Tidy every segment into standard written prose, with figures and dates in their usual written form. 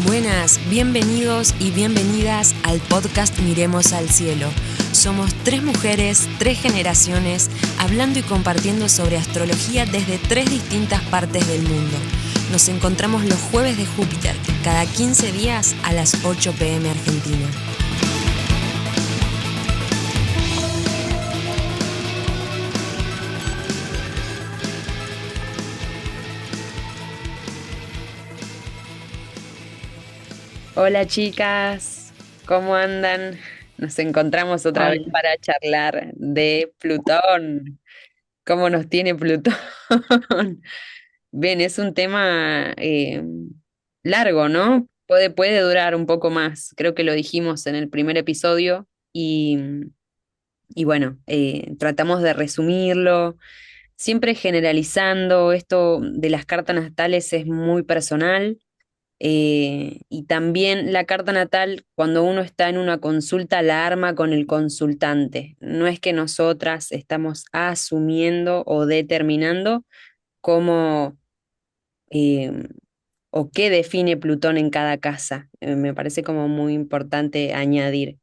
Buenas, bienvenidos y bienvenidas al podcast Miremos al Cielo. Somos 3 mujeres, 3 generaciones, hablando y compartiendo sobre astrología desde 3 distintas partes del mundo. Nos encontramos los jueves de Júpiter, cada 15 días a las 8 p.m. Argentina. Hola chicas, ¿cómo andan? Nos encontramos otra vez para charlar de Plutón. ¿Cómo nos tiene Plutón? Bien, es un tema largo, ¿no? Puede durar un poco más. Creo que lo dijimos en el primer episodio y bueno, tratamos de resumirlo. Siempre generalizando, esto de las cartas natales es muy personal. Y también la carta natal, cuando uno está en una consulta, la arma con el consultante. No es que nosotras estamos asumiendo o determinando cómo eh, o qué define Plutón en cada casa. Me parece como muy importante añadir.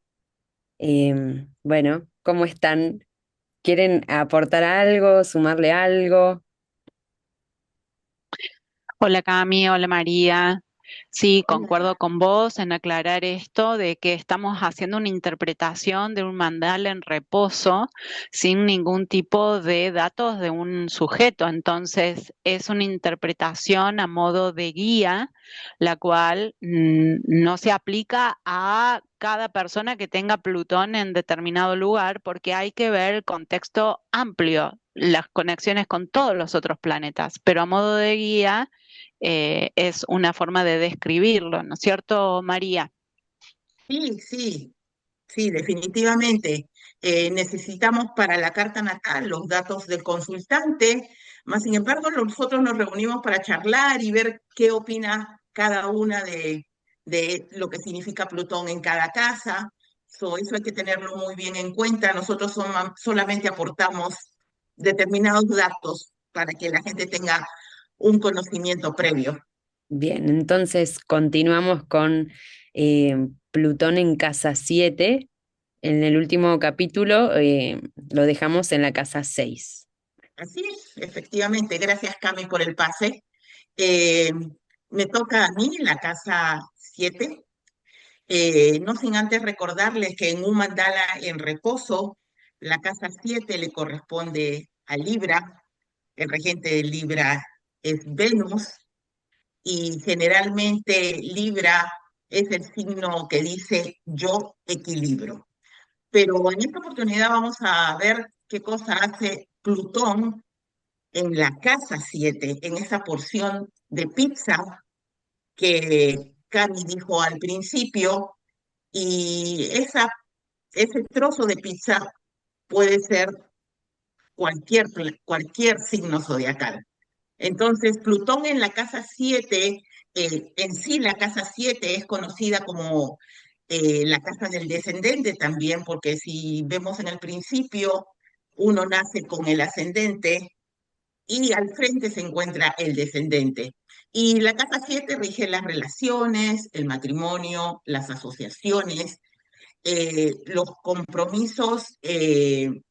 Bueno, ¿cómo están? ¿Quieren aportar algo, sumarle algo? Hola Cami, hola María. Sí, concuerdo con vos en aclarar esto de que estamos haciendo una interpretación de un mandala en reposo sin ningún tipo de datos de un sujeto. Entonces, es una interpretación a modo de guía, la cual no se aplica a cada persona que tenga Plutón en determinado lugar, porque hay que ver el contexto amplio, las conexiones con todos los otros planetas, pero a modo de guía es una forma de describirlo, ¿no es cierto, María? Sí, definitivamente. Necesitamos para la carta natal los datos del consultante, más sin embargo nosotros nos reunimos para charlar y ver qué opina cada una de lo que significa Plutón en cada casa. Eso hay que tenerlo muy bien en cuenta. Nosotros solamente aportamos determinados datos para que la gente tenga un conocimiento previo. Bien, entonces continuamos con Plutón en casa 7. En el último capítulo lo dejamos en la casa 6. Así es, efectivamente. Gracias, Cami, por el pase. Eh, Me toca a mí en la casa 7, no sin antes recordarles que en un mandala en reposo, la casa 7 le corresponde a Libra, el regente de Libra es Venus, y generalmente Libra es el signo que dice yo equilibro. Pero en esta oportunidad vamos a ver qué cosa hace Plutón en la casa 7, en esa porción de pizza que Cami dijo al principio, y ese trozo de pizza puede ser cualquier signo zodiacal. Entonces, Plutón en la casa 7, en sí la casa 7 es conocida como la casa del descendente también, porque si vemos en el principio, uno nace con el ascendente y al frente se encuentra el descendente. Y la casa 7 rige las relaciones, el matrimonio, las asociaciones, los compromisos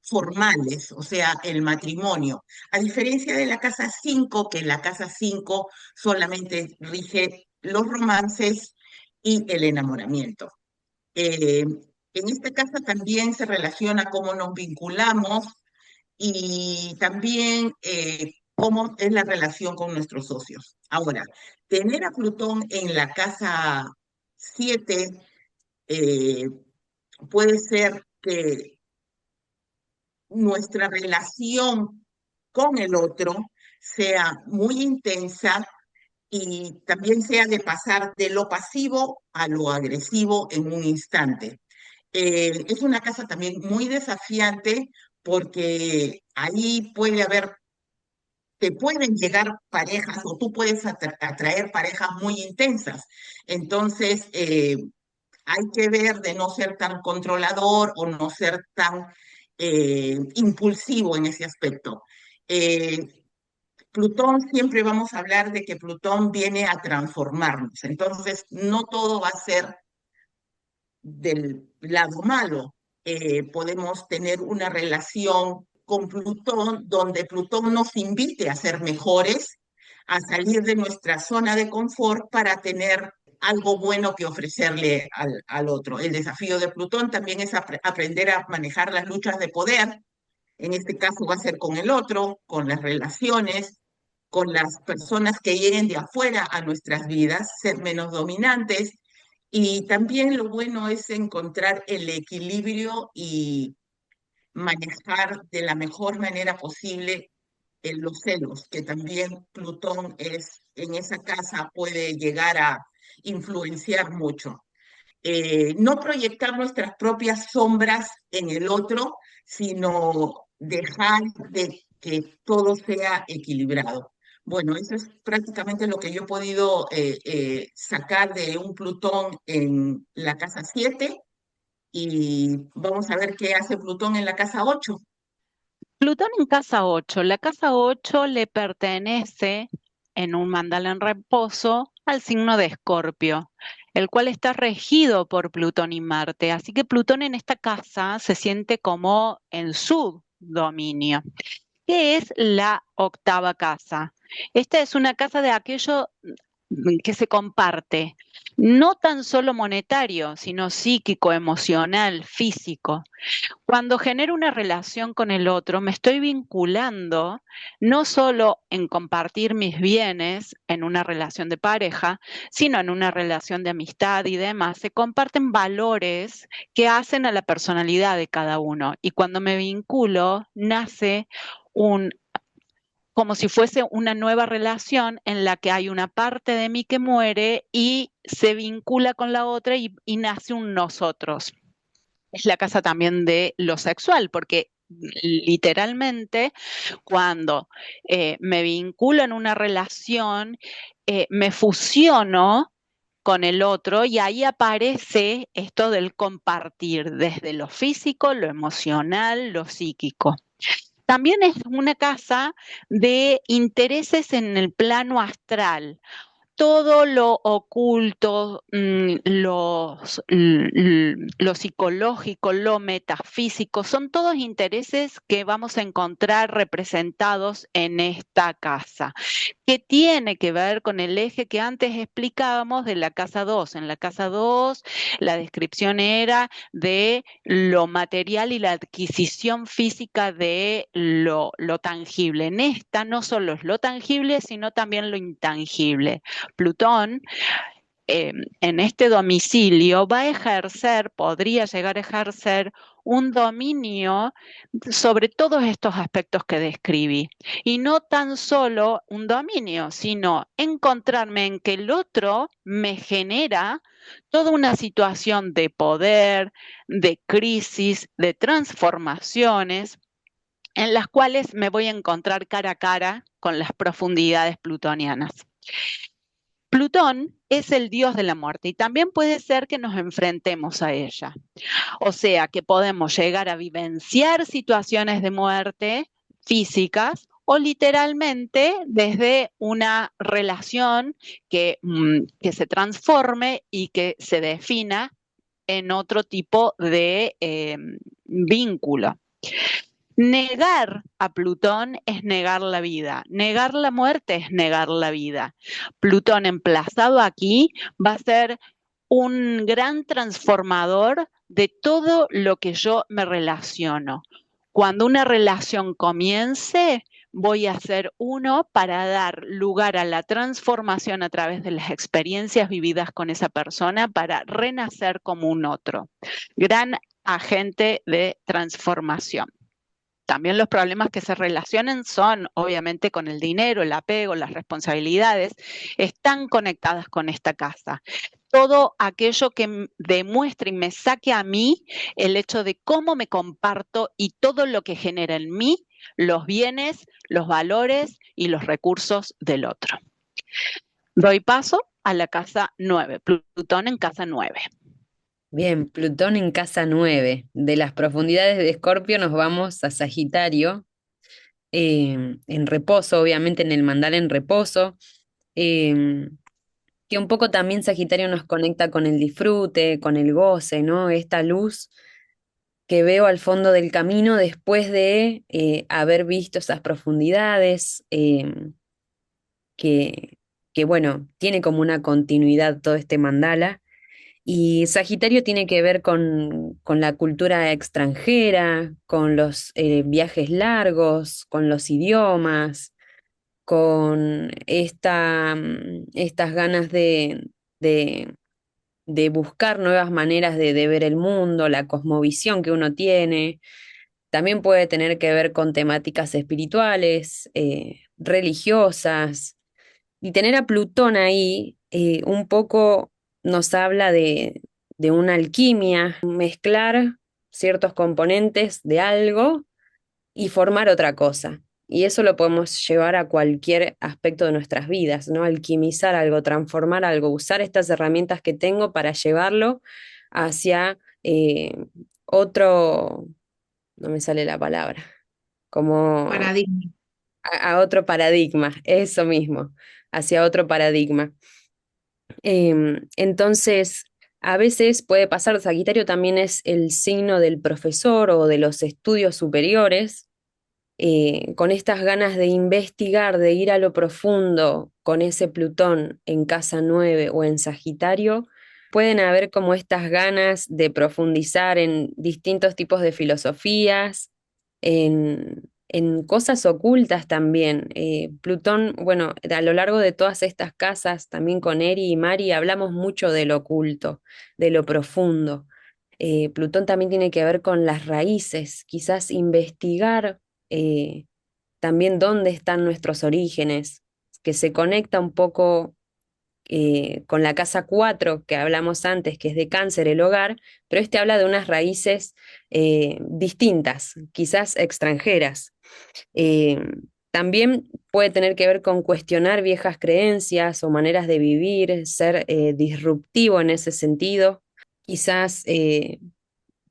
formales, o sea, el matrimonio. A diferencia de la casa 5, que la casa 5 solamente rige los romances y el enamoramiento. Eh, en esta casa también se relaciona cómo nos vinculamos y también cómo es la relación con nuestros socios. Ahora, tener a Plutón en la casa 7 eh, puede ser que nuestra relación con el otro sea muy intensa y también sea de pasar de lo pasivo a lo agresivo en un instante. Es una casa también muy desafiante porque ahí puede haber te pueden llegar parejas o tú puedes atraer parejas muy intensas. Entonces, hay que ver de no ser tan controlador o no ser tan impulsivo en ese aspecto. Eh, Plutón, siempre vamos a hablar de que Plutón viene a transformarnos, entonces no todo va a ser del lado malo. Podemos tener una relación con Plutón donde Plutón nos invite a ser mejores, a salir de nuestra zona de confort para tener algo bueno que ofrecerle al otro. El desafío de Plutón también es aprender a manejar las luchas de poder. En este caso va a ser con el otro, con las relaciones, con las personas que lleguen de afuera a nuestras vidas, ser menos dominantes. Y también lo bueno es encontrar el equilibrio y manejar de la mejor manera posible los celos, que también Plutón es en esa casa puede llegar a influenciar mucho. No proyectar nuestras propias sombras en el otro, sino dejar de que todo sea equilibrado. Bueno, eso es prácticamente lo que yo he podido sacar de un Plutón en la casa 7 y vamos a ver qué hace Plutón en la casa 8. Plutón en casa 8. La casa 8 le pertenece en un mandala en reposo al signo de Escorpio, el cual está regido por Plutón y Marte. Así que Plutón en esta casa se siente como en su dominio. ¿Qué es la octava casa? Esta es una casa de aquello que se comparte, no tan solo monetario, sino psíquico, emocional, físico. Cuando genero una relación con el otro, me estoy vinculando no solo en compartir mis bienes en una relación de pareja, sino en una relación de amistad y demás. Se comparten valores que hacen a la personalidad de cada uno. Y cuando me vinculo, nace un como si fuese una nueva relación en la que hay una parte de mí que muere y se vincula con la otra y nace un nosotros. Es la casa también de lo sexual, porque literalmente cuando me vinculo en una relación, me fusiono con el otro y ahí aparece esto del compartir desde lo físico, lo emocional, lo psíquico. También es una casa de intereses en el plano astral, todo lo oculto, lo psicológico, lo metafísico, son todos intereses que vamos a encontrar representados en esta casa, que tiene que ver con el eje que antes explicábamos de la casa 2. En la casa 2, la descripción era de lo material y la adquisición física de lo tangible. En esta no solo es lo tangible, sino también lo intangible. Plutón en este domicilio va a ejercer, podría llegar a ejercer un dominio sobre todos estos aspectos que describí. Y no tan solo un dominio, sino encontrarme en que el otro me genera toda una situación de poder, de crisis, de transformaciones, en las cuales me voy a encontrar cara a cara con las profundidades plutonianas. Plutón es el dios de la muerte y también puede ser que nos enfrentemos a ella. O sea, que podemos llegar a vivenciar situaciones de muerte físicas o literalmente desde una relación que se transforme y que se defina en otro tipo de vínculo. Negar a Plutón es negar la vida, negar la muerte es negar la vida. Plutón emplazado aquí va a ser un gran transformador de todo lo que yo me relaciono. Cuando una relación comience, voy a ser uno para dar lugar a la transformación a través de las experiencias vividas con esa persona para renacer como un otro. Gran agente de transformación. También los problemas que se relacionan son, obviamente, con el dinero, el apego, las responsabilidades, están conectadas con esta casa. Todo aquello que demuestre y me saque a mí el hecho de cómo me comparto y todo lo que genera en mí los bienes, los valores y los recursos del otro. Doy paso a la casa 9, Plutón en casa 9. Bien, Plutón en casa 9. De las profundidades de Escorpio nos vamos a Sagitario, en reposo, obviamente en el mandal en reposo, eh, que un poco también Sagitario nos conecta con el disfrute, con el goce, ¿no? Esta luz que veo al fondo del camino después de haber visto esas profundidades, que, que, bueno, tiene como una continuidad todo este mandala. Y Sagitario tiene que ver con la cultura extranjera, con los viajes largos, con los idiomas, con estas ganas de, de buscar nuevas maneras de ver el mundo, la cosmovisión que uno tiene. También puede tener que ver con temáticas espirituales, religiosas. Y tener a Plutón ahí un poco nos habla de una alquimia, mezclar ciertos componentes de algo y formar otra cosa. Y eso lo podemos llevar a cualquier aspecto de nuestras vidas, ¿no? Alquimizar algo, transformar algo, usar estas herramientas que tengo para llevarlo hacia otro, no me sale la palabra, como Paradigma. a otro paradigma, eso mismo, hacia otro paradigma. Entonces, a veces puede pasar, Sagitario también es el signo del profesor o de los estudios superiores, con estas ganas de investigar, de ir a lo profundo con ese Plutón en casa 9 o en Sagitario, pueden haber como estas ganas de profundizar en distintos tipos de filosofías, en cosas ocultas también. Plutón, bueno, a lo largo de todas estas casas, también con Eri y Mari, hablamos mucho de lo oculto, de lo profundo. Plutón también tiene que ver con las raíces, quizás investigar eh, también dónde están nuestros orígenes, que se conecta un poco con la casa 4 que hablamos antes, que es de Cáncer, el hogar, pero este habla de unas raíces distintas, quizás extranjeras. Eh, También puede tener que ver con cuestionar viejas creencias o maneras de vivir, ser disruptivo en ese sentido, quizás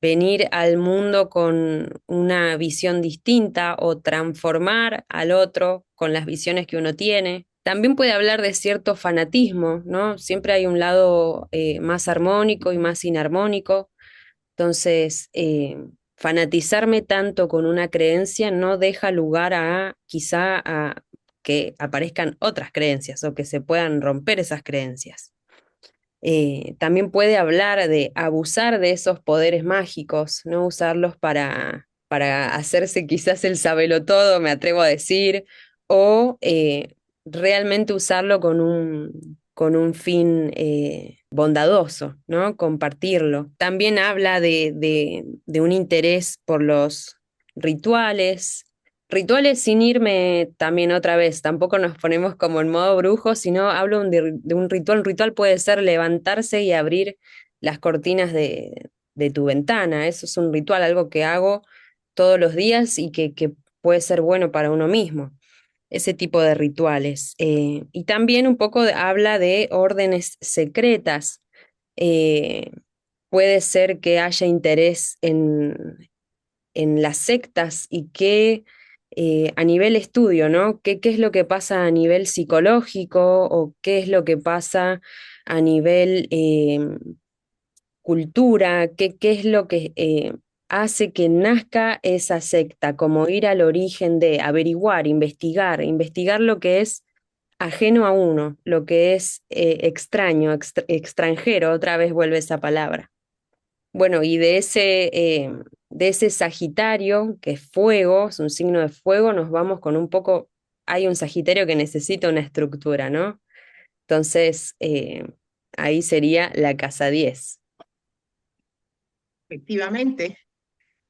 venir al mundo con una visión distinta o transformar al otro con las visiones que uno tiene. También puede hablar de cierto fanatismo, ¿no? Siempre hay un lado más armónico y más inarmónico. Entonces, fanatizarme tanto con una creencia no deja lugar a quizá a que aparezcan otras creencias o que se puedan romper esas creencias. También puede hablar de abusar de esos poderes mágicos, no usarlos para hacerse quizás el sabelotodo, me atrevo a decir, o realmente usarlo con un fin bondadoso, ¿no? Compartirlo. También habla de un interés por los rituales. Rituales sin irme también otra vez, tampoco nos ponemos como en modo brujo, sino hablo de un ritual. Un ritual puede ser levantarse y abrir las cortinas de tu ventana. Eso es un ritual, algo que hago todos los días y que puede ser bueno para uno mismo. Ese tipo de rituales. Y también un poco habla de órdenes secretas. Eh, Puede ser que haya interés en las sectas y qué, a nivel estudio, ¿no? ¿Qué es lo que pasa a nivel psicológico o qué es lo que pasa a nivel cultura? ¿Qué es lo que hace que nazca esa secta? Como ir al origen de averiguar, investigar lo que es ajeno a uno, lo que es extraño, extranjero, otra vez vuelve esa palabra. Bueno, y de ese Sagitario, que es fuego, es un signo de fuego, nos vamos con un poco, hay un Sagitario que necesita una estructura, ¿no? Entonces, ahí sería la casa 10. Efectivamente,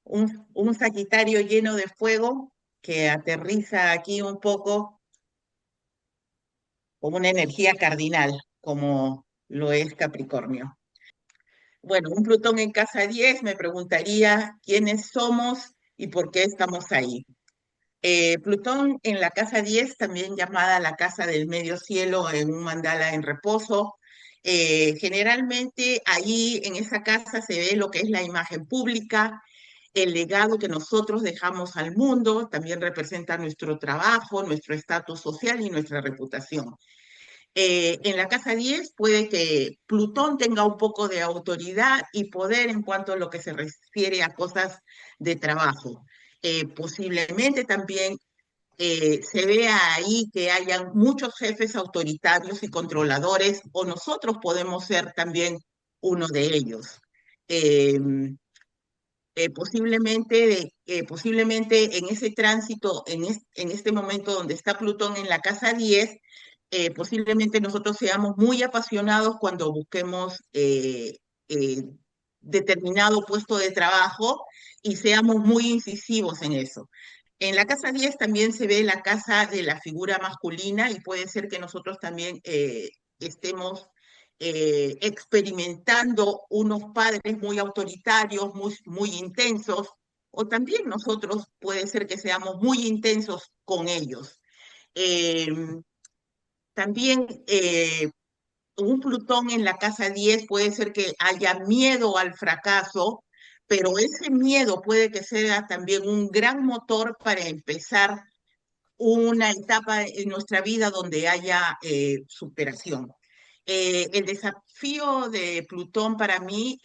un Sagitario lleno de fuego que aterriza aquí un poco como una energía cardinal, como lo es Capricornio. Bueno, un Plutón en casa 10 me preguntaría quiénes somos y por qué estamos ahí. Plutón en la casa 10, también llamada la casa del medio cielo en un mandala en reposo. Generalmente ahí en esa casa se ve lo que es la imagen pública, el legado que nosotros dejamos al mundo, también representa nuestro trabajo, nuestro estatus social y nuestra reputación. En la casa 10 puede que Plutón tenga un poco de autoridad y poder en cuanto a lo que se refiere a cosas de trabajo. Posiblemente también se vea ahí que hayan muchos jefes autoritarios y controladores, o nosotros podemos ser también uno de ellos. Eh, posiblemente en ese tránsito, en este momento donde está Plutón en la casa 10, posiblemente nosotros seamos muy apasionados cuando busquemos eh, determinado puesto de trabajo y seamos muy incisivos en eso. En la casa 10 también se ve la casa de la figura masculina y puede ser que nosotros también estemos experimentando unos padres muy autoritarios, muy intensos, o también nosotros puede ser que seamos muy intensos con ellos. Eh, también un Plutón en la casa 10 puede ser que haya miedo al fracaso, pero ese miedo puede que sea también un gran motor para empezar una etapa en nuestra vida donde haya superación. El desafío de Plutón para mí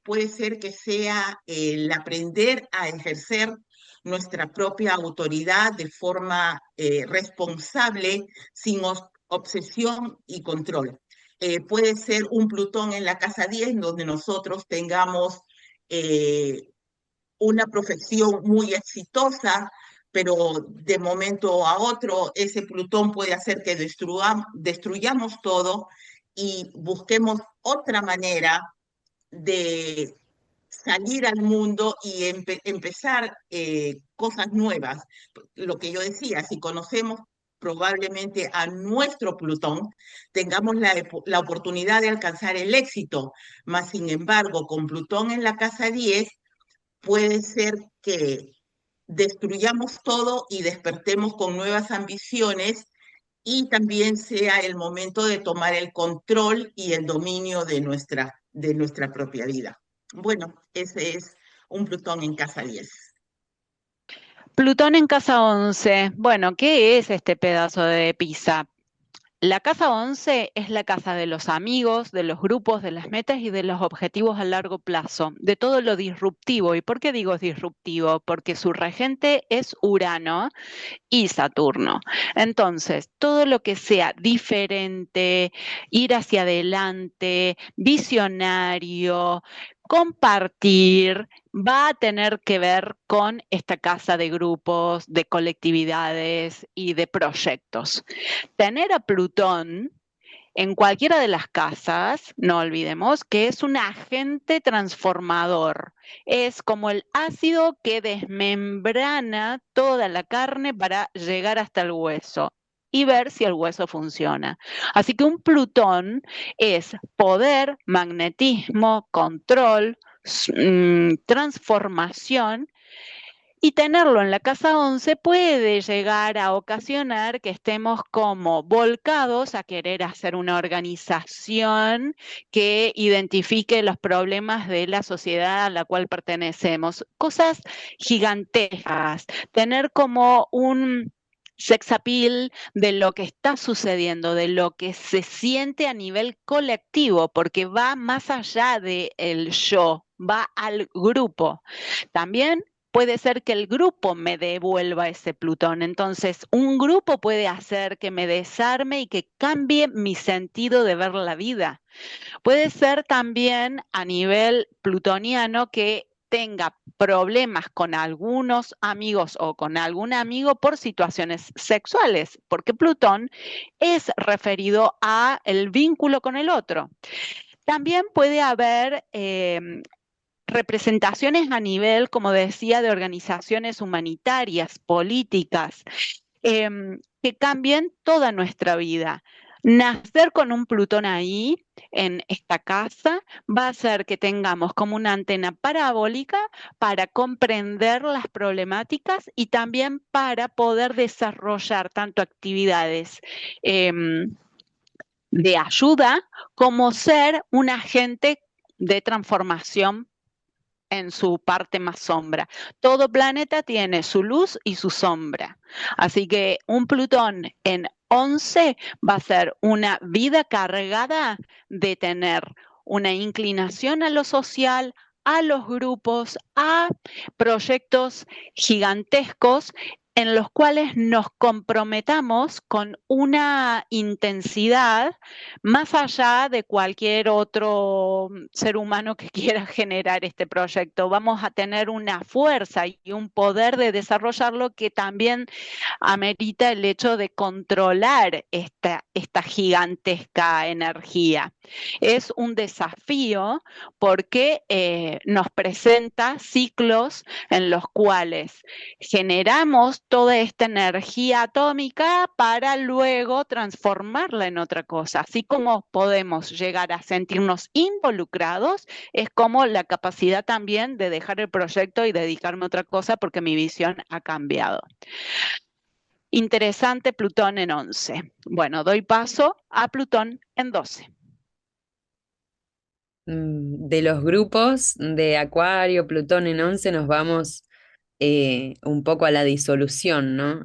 puede ser que sea el aprender a ejercer nuestra propia autoridad de forma responsable, sin obsesión y control. Puede ser un Plutón en la casa 10 donde nosotros tengamos eh, una profesión muy exitosa, pero de momento a otro ese Plutón puede hacer que destruyamos todo y busquemos otra manera de salir al mundo y empezar cosas nuevas. Lo que yo decía, si conocemos probablemente a nuestro Plutón, tengamos la oportunidad de alcanzar el éxito, más sin embargo, con Plutón en la casa 10, puede ser que destruyamos todo y despertemos con nuevas ambiciones y también sea el momento de tomar el control y el dominio de nuestra propia vida. Bueno, ese es un Plutón en casa 10. Plutón en casa 11. Bueno, ¿qué es este pedazo de pizza? La casa 11 es la casa de los amigos, de los grupos, de las metas y de los objetivos a largo plazo, de todo lo disruptivo. ¿Y por qué digo disruptivo? Porque su regente es Urano y Saturno. Entonces, todo lo que sea diferente, ir hacia adelante, visionario, compartir, va a tener que ver con esta casa de grupos, de colectividades y de proyectos. Tener a Plutón en cualquiera de las casas, no olvidemos que es un agente transformador. Es como el ácido que desmembrana toda la carne para llegar hasta el hueso y ver si el hueso funciona. Así que un Plutón es poder, magnetismo, control, transformación, y tenerlo en la casa 11 puede llegar a ocasionar que estemos como volcados a querer hacer una organización que identifique los problemas de la sociedad a la cual pertenecemos. Cosas gigantescas. Tener como un sex appeal de lo que está sucediendo, de lo que se siente a nivel colectivo, porque va más allá del yo, va al grupo. También puede ser que el grupo me devuelva ese Plutón. Entonces, un grupo puede hacer que me desarme y que cambie mi sentido de ver la vida. Puede ser también a nivel plutoniano que tenga problemas con algunos amigos o con algún amigo por situaciones sexuales, porque Plutón es referido a el vínculo con el otro. También puede haber representaciones a nivel, como decía, de organizaciones humanitarias, políticas, que cambien toda nuestra vida. Nacer con un Plutón ahí, en esta casa, va a hacer que tengamos como una antena parabólica para comprender las problemáticas y también para poder desarrollar tanto actividades de ayuda como ser un agente de transformación en su parte más sombra. Todo planeta tiene su luz y su sombra. Así que un Plutón en 11 va a ser una vida cargada de tener una inclinación a lo social, a los grupos, a proyectos gigantescos en los cuales nos comprometamos con una intensidad más allá de cualquier otro ser humano que quiera generar este proyecto. Vamos a tener una fuerza y un poder de desarrollarlo que también amerita el hecho de controlar esta gigantesca energía. Es un desafío porque nos presenta ciclos en los cuales generamos toda esta energía atómica para luego transformarla en otra cosa. Así como podemos llegar a sentirnos involucrados, es como la capacidad también de dejar el proyecto y dedicarme a otra cosa porque mi visión ha cambiado. Interesante Plutón en 11. Bueno, doy paso a Plutón en 12. De los grupos de Acuario, Plutón en 11 nos vamos un poco a la disolución, ¿no?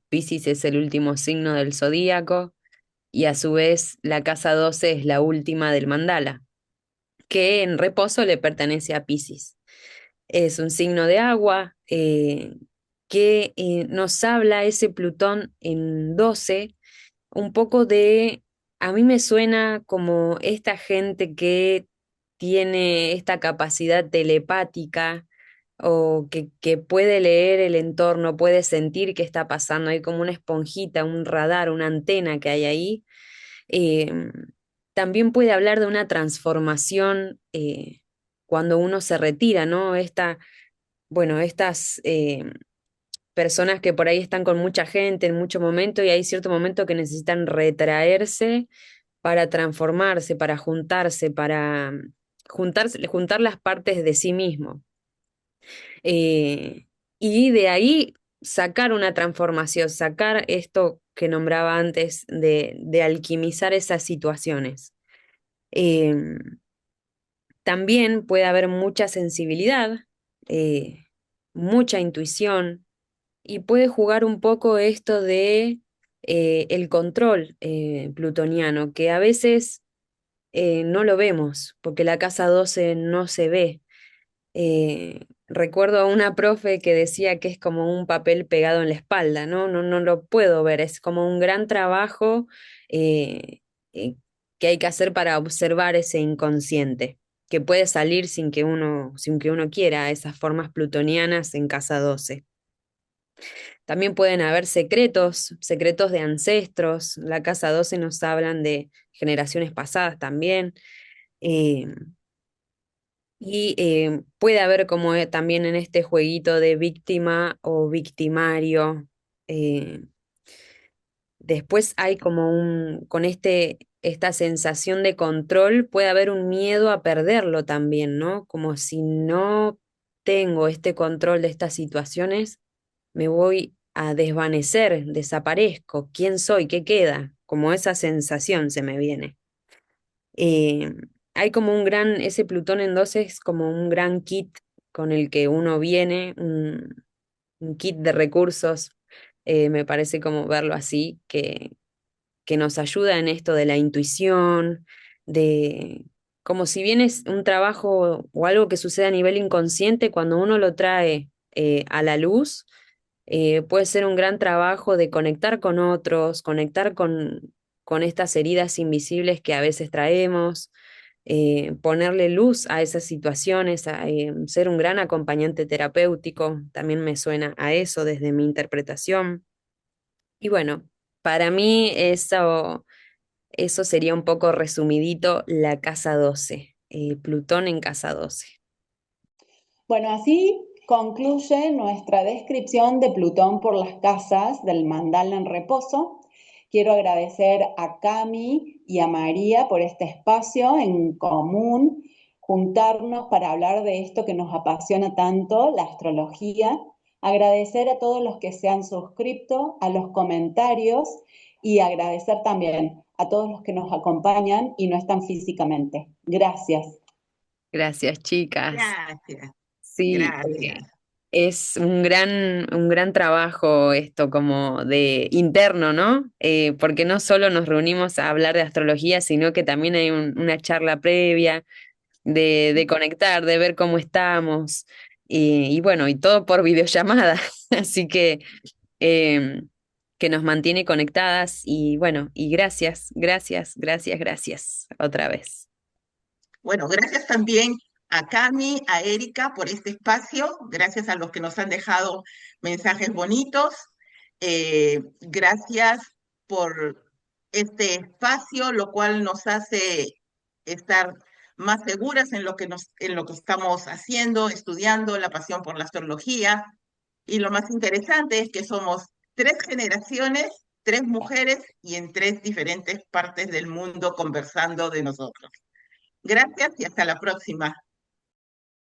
Piscis es el último signo del zodíaco y a su vez la casa 12 es la última del mandala, que en reposo le pertenece a Piscis. Es un signo de agua que nos habla ese Plutón en 12 un poco de, a mí me suena como esta gente que tiene esta capacidad telepática o que puede leer el entorno, puede sentir qué está pasando, hay como una esponjita, un radar, una antena que hay ahí. Eh, También puede hablar de una transformación cuando uno se retira, ¿no? Bueno, estas personas que por ahí están con mucha gente en mucho momento y hay cierto momento que necesitan retraerse para transformarse, para juntarse, para juntar las partes de sí mismo. Eh, y de ahí sacar una transformación, sacar esto que nombraba antes de alquimizar esas situaciones. Eh, También puede haber mucha sensibilidad, eh, mucha intuición y puede jugar un poco esto de el control plutoniano, que a veces no lo vemos, porque la casa 12 no se ve. Recuerdo a una profe que decía que es como un papel pegado en la espalda, ¿no? No lo puedo ver, es como un gran trabajo eh, eh, que hay que hacer para observar ese inconsciente, que puede salir sin que uno quiera, esas formas plutonianas en casa 12. También pueden haber secretos, secretos de ancestros. La casa 12 nos hablan de generaciones pasadas también. eh, Puede haber como también en este jueguito de víctima o victimario. eh, Después hay como con esta sensación de control, puede haber un miedo a perderlo también, ¿no? Como si no tengo este control de estas situaciones, me voy a desvanecer, desaparezco. ¿Quién soy? ¿Qué queda? Como esa sensación se me viene. Eh, Hay como ese Plutón en 12 es como un gran kit con el que uno viene, un kit de recursos, me parece como verlo así, que nos ayuda en esto de la intuición, de como si bien es un trabajo o algo que sucede a nivel inconsciente, cuando uno lo trae a la luz, puede ser un gran trabajo de conectar con otros, conectar con estas heridas invisibles que a veces traemos, ponerle luz a esas situaciones, ser un gran acompañante terapéutico, también me suena a eso desde mi interpretación. Y bueno, para mí eso sería un poco resumidito la casa 12, Plutón en casa 12. Bueno, así concluye nuestra descripción de Plutón por las casas del mandala en reposo. Quiero agradecer a Cami y a María por este espacio en común, juntarnos para hablar de esto que nos apasiona tanto, la astrología. Agradecer a todos los que se han suscrito, a los comentarios y agradecer también a todos los que nos acompañan y no están físicamente. Gracias. Gracias, chicas. Gracias, Sí, gracias. es un gran trabajo esto como de interno, ¿no? Porque no solo nos reunimos a hablar de astrología, sino que también hay una charla previa de conectar, de ver cómo estamos, y bueno, y todo por videollamada, así eh, que nos mantiene conectadas y bueno, y gracias, gracias, gracias, gracias otra vez. Bueno, gracias también a Cami, a Erika por este espacio, gracias a los que nos han dejado mensajes bonitos, gracias por este espacio, lo cual nos hace estar más seguras en en lo que estamos haciendo, estudiando, la pasión por la astrología. Y lo más interesante es que somos tres generaciones, tres mujeres y en tres diferentes partes del mundo conversando de nosotros. Gracias y hasta la próxima.